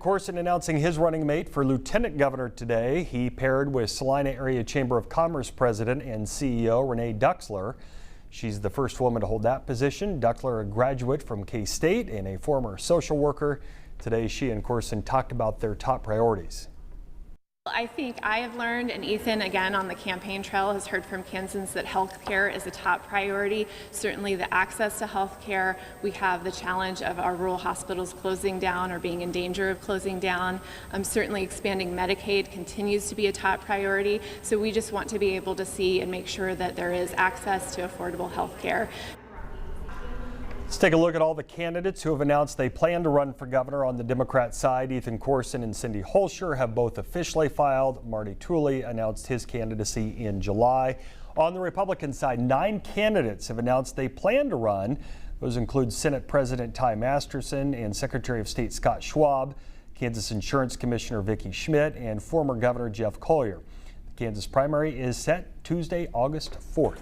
Corson announcing his running mate for lieutenant governor today. He paired with Salina Area Chamber of Commerce president and CEO Renee Duxler. She's the first woman to hold that position. Duxler, a graduate from K-State and a former social worker. Today, she and Corson talked about their top priorities. I think I have learned, and Ethan, again, on the campaign trail, has heard from Kansans that health care is a top priority. Certainly the access to health care. We have the challenge of our rural hospitals closing down or being in danger of closing down. Certainly expanding Medicaid continues to be a top priority. So we just want to be able to see and make sure that there is access to affordable health care. Let's take a look at all the candidates who have announced they plan to run for governor on the Democrat side. Ethan Corson and Cindy Holscher have both officially filed. Marty Tooley announced his candidacy in July. On the Republican side, 9 candidates have announced they plan to run. Those include Senate President Ty Masterson and Secretary of State Scott Schwab, Kansas Insurance Commissioner Vicki Schmidt, and former Governor Jeff Colyer. The Kansas primary is set Tuesday, August 4th.